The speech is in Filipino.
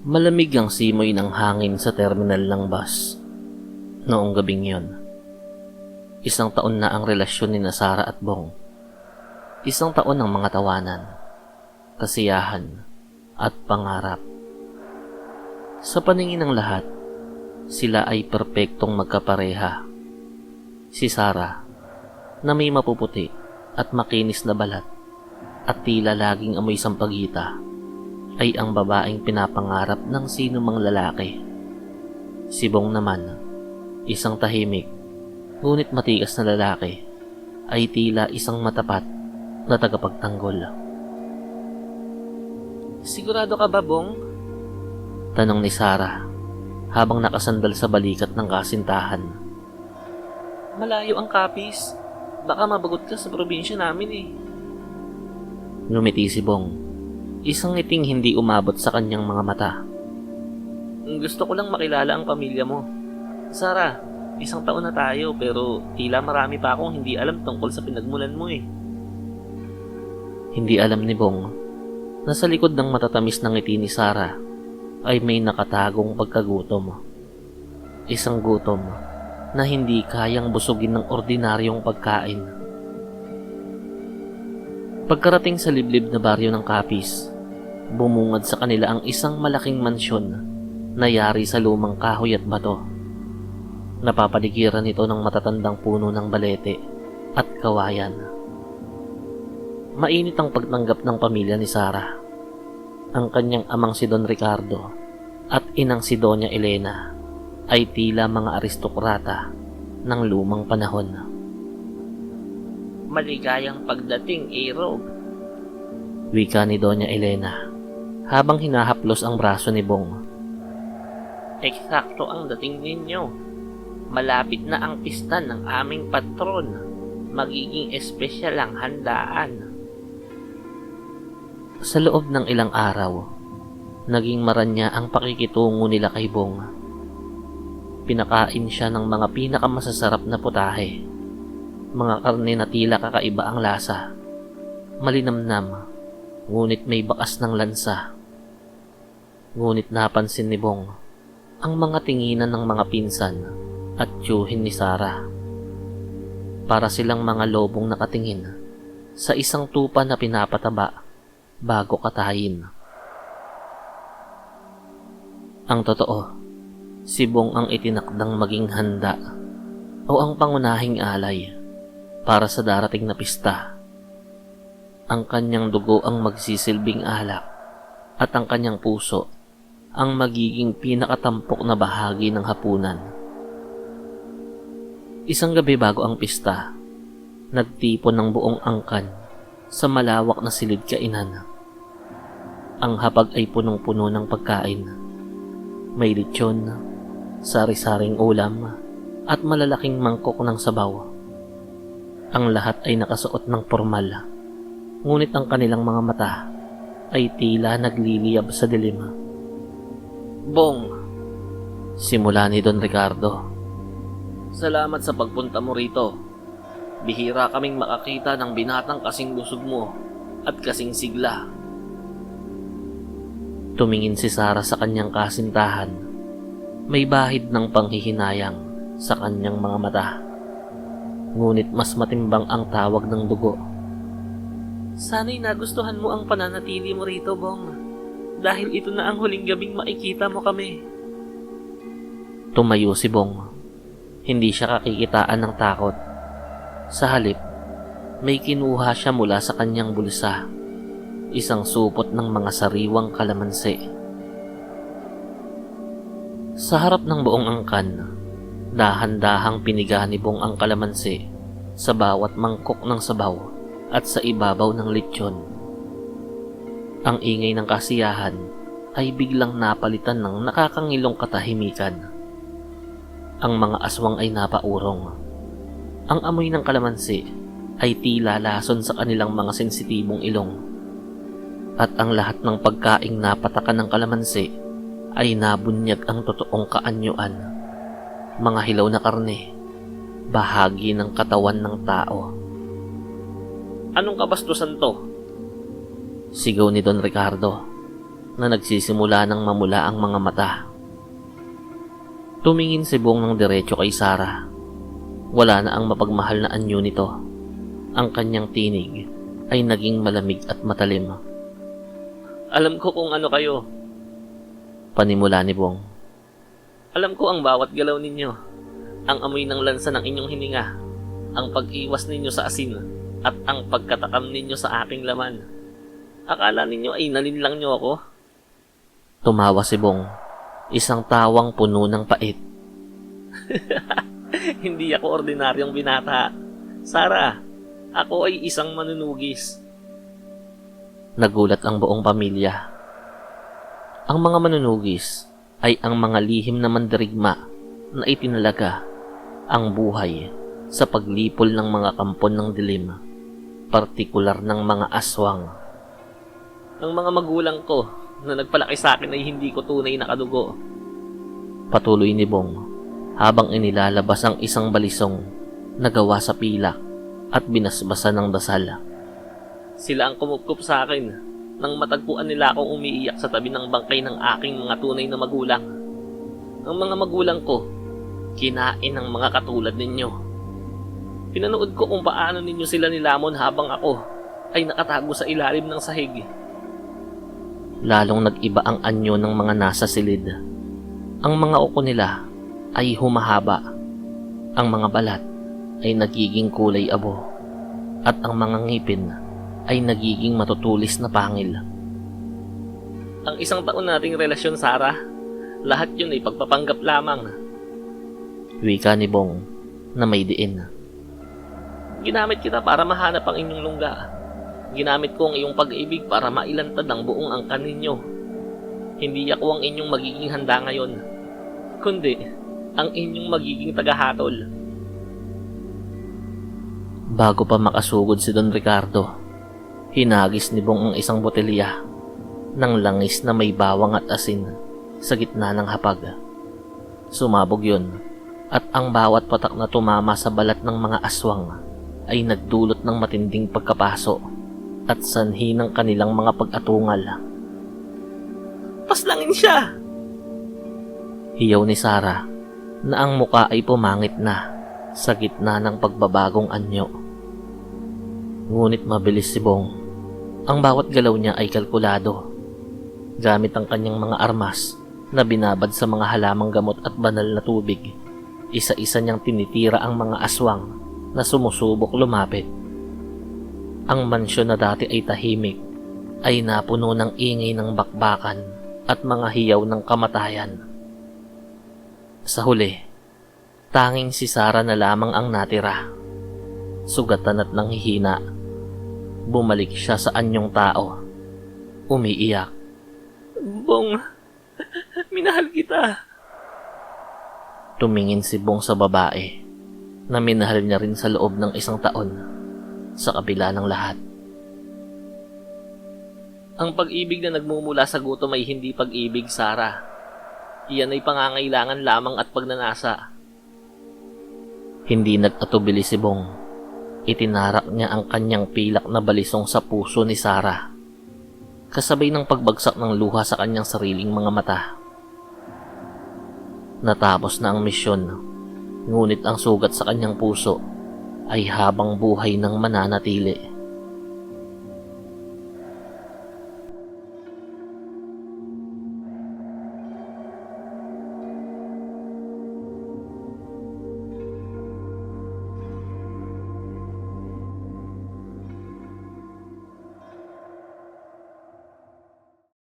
Malamig ang simoy ng hangin sa terminal ng bus. Noong gabing yon, 1 taon na ang relasyon ni Sara at Bong. 1 taon ng mga tawanan, kasiyahan, at pangarap. Sa paningin ng lahat, sila ay perpektong magkapareha. Si Sara, na may mapuputi at makinis na balat at tila laging amoy sampagita, ay ang babaeng pinapangarap ng sino mang lalaki. Si Bong naman, isang tahimik, ngunit matigas na lalaki, ay tila isang matapat na tagapagtanggol. "Sigurado ka ba, Bong?" tanong ni Sara habang nakasandal sa balikat ng kasintahan. "Malayo ang Capiz. Baka mabagot ka sa probinsya namin eh." Ngumiti si Bong, isang ngiting hindi umabot sa kanyang mga mata. "Gusto ko lang makilala ang pamilya mo. Sara, 1 taon na tayo pero tila marami pa akong hindi alam tungkol sa pinagmulan mo eh." Hindi alam ni Bong na sa likod ng matatamis na ngiti ni Sara ay may nakatagong pagkagutom. Isang gutom na hindi kayang busugin ng ordinaryong pagkain. Pagkarating sa liblib na baryo ng Capiz, bumungad sa kanila ang isang malaking mansyon na yari sa lumang kahoy at bato. Napapaligiran ito ng matatandang puno ng balete at kawayan. Mainit ang pagtanggap ng pamilya ni Sara. Ang kanyang amang si Don Ricardo at inang si Doña Elena ay tila mga aristokrata ng lumang panahon. "Maligayang pagdating, Irog," wika ni Doña Elena habang hinahaplos ang braso ni Bong. "Eksakto ang dating ninyo. Malapit na ang pista ng aming patron. Magiging espesyal ang handaan." Sa loob ng ilang araw, naging maranya ang pakikitungo nila kay Bong. Pinakain siya ng mga pinakamasasarap na putahe, mga karne na tila kakaiba ang lasa, malinamnam, ngunit may bakas ng lansa. Ngunit napansin ni Bong ang mga tinginan ng mga pinsan at tiyuhin ni Sara. Para silang mga lobong nakatingin sa isang tupa na pinapataba bago katayin. Ang totoo, si Bong ang itinakdang maging handa o ang pangunahing alay para sa darating na pista. Ang kanyang dugo ang magsisilbing alak at ang kanyang puso ang magiging pinakatampok na bahagi ng hapunan. Isang gabi bago ang pista, nagtipon ng buong angkan sa malawak na silid kainan. Ang hapag ay punong-puno ng pagkain. May lechon, sari-saring ulam, at malalaking mangkok ng sabaw. Ang lahat ay nakasuot ng formal, ngunit ang kanilang mga mata ay tila nagliliyab sa dilim. "Bong," simula ni Don Ricardo, "salamat sa pagpunta mo rito. Bihira kaming makakita ng binatang kasing busog mo at kasing sigla." Tumingin si Sara sa kanyang kasintahan. May bahid ng panghihinayang sa kanyang mga mata. Ngunit mas matimbang ang tawag ng dugo. "Sana'y nagustuhan mo ang pananatili mo rito, Bong. Dahil ito na ang huling gabing makikita mo kami." Tumayo si Bong. Hindi siya kakikitaan ng takot. Sa halip, may kinuha siya mula sa kanyang bulsa. Isang supot ng mga sariwang kalamansi. Sa harap ng buong angkan, dahan-dahang piniga ni Bong ang kalamansi sa bawat mangkok ng sabaw at sa ibabaw ng lechon. Ang ingay ng kasiyahan ay biglang napalitan ng nakakangilong katahimikan. Ang mga aswang ay napaurong. Ang amoy ng kalamansi ay tila lason sa kanilang mga sensitibong ilong. At ang lahat ng pagkaing napatakan ng kalamansi ay nabunyag ang totoong kaanyuan. Mga hilaw na karne, bahagi ng katawan ng tao. "Anong kabastusan to?" sigaw ni Don Ricardo. na nagsisimula ng mamula ang mga mata. Tumingin si Bong ng diretso kay Sarah. Wala na ang mapagmahal na anyo nito. Ang kanyang tinig ay naging malamig at matalim. Alam ko kung ano kayo, panimula ni Bong. Alam ko ang bawat galaw ninyo, ang amoy ng lansa ng inyong hininga, ang pag-iwas ninyo sa asin, at ang pagkatakam ninyo sa aking laman. Akala ninyo ay nalinlang nyo ako? Tumawa si Bong, isang tawang puno ng pait. Hindi ako ordinaryong binata. Sarah, ako ay isang manunugis. Nagulat ang buong pamilya. Ang mga manunugis ay ang mga lihim na mandirigma na itinalaga ang buhay sa paglipol ng mga kampon ng dilim, partikular ng mga aswang. Ang mga magulang ko na nagpalaki sa akin ay hindi ko tunay na kadugo. Patuloy ni Bong habang inilalabas ang isang balisong na gawa sa pilak at binasbasan ng dasal. Sila ang kumupkup sa akin nang matagpuan nila akong umiiyak sa tabi ng bangkay ng aking mga tunay na magulang. Ang mga magulang ko, kinain ng mga katulad ninyo. Pinanood ko kung paano ninyo sila nilamon habang ako ay nakatago sa ilalim ng sahig. Lalong nag-iba ang anyo ng mga nasa silid. Ang mga uko nila ay humahaba. Ang mga balat ay nagiging kulay abo. At ang mga ngipin ay nagiging matutulis na pangil. Ang isang taon nating relasyon, Sarah, lahat yun ay pagpapanggap lamang. Wika ni Bong na may diin. Ginamit kita para mahanap ang inyong lungga. Ginamit ko ang iyong pag-ibig para mailantad ang buong angkan ninyo. Hindi ako ang inyong magiging handa ngayon, kundi ang inyong magiging tagahatol. Bago pa makasugod si Don Ricardo, hinagis ni Bong ang isang botelya ng langis na may bawang at asin sa gitna ng hapag. Sumabog yun, at ang bawat patak na tumama sa balat ng mga aswang ay nagdulot ng matinding pagkapaso at sanhi ng kanilang mga pag-atungal. Paslangin siya! Hiyaw ni Sarah na ang muka ay pumangit na sa gitna ng pagbabagong anyo. Ngunit mabilis si Bong. Ang bawat galaw niya ay kalkulado. Gamit ang kanyang mga armas na binabad sa mga halamang gamot at banal na tubig, isa-isa niyang tinitira ang mga aswang na sumusubok lumapit. Ang mansyon na dati ay tahimik ay napuno ng ingay ng bakbakan at mga hiyaw ng kamatayan. Sa huli, tanging si Sarah na lamang ang natira. Sugatan at nanghihina, bumalik siya sa anyong tao. Umiiyak. Bong, minahal kita. Tumingin si Bong sa babae na minahal niya rin sa loob ng isang taon. Sa kabila ng lahat, ang pag-ibig na nagmumula sa gutom ay hindi pag-ibig, Sarah. Iyan ay pangangailangan lamang at pagnanasa. Hindi nag-atubili si Bong. Itinarak niya ang kanyang pilak na balisong sa puso ni Sarah, kasabay ng pagbagsak ng luha sa kanyang sariling mga mata. Natapos na ang misyon, ngunit ang sugat sa kanyang puso ay habang buhay ng mananatili.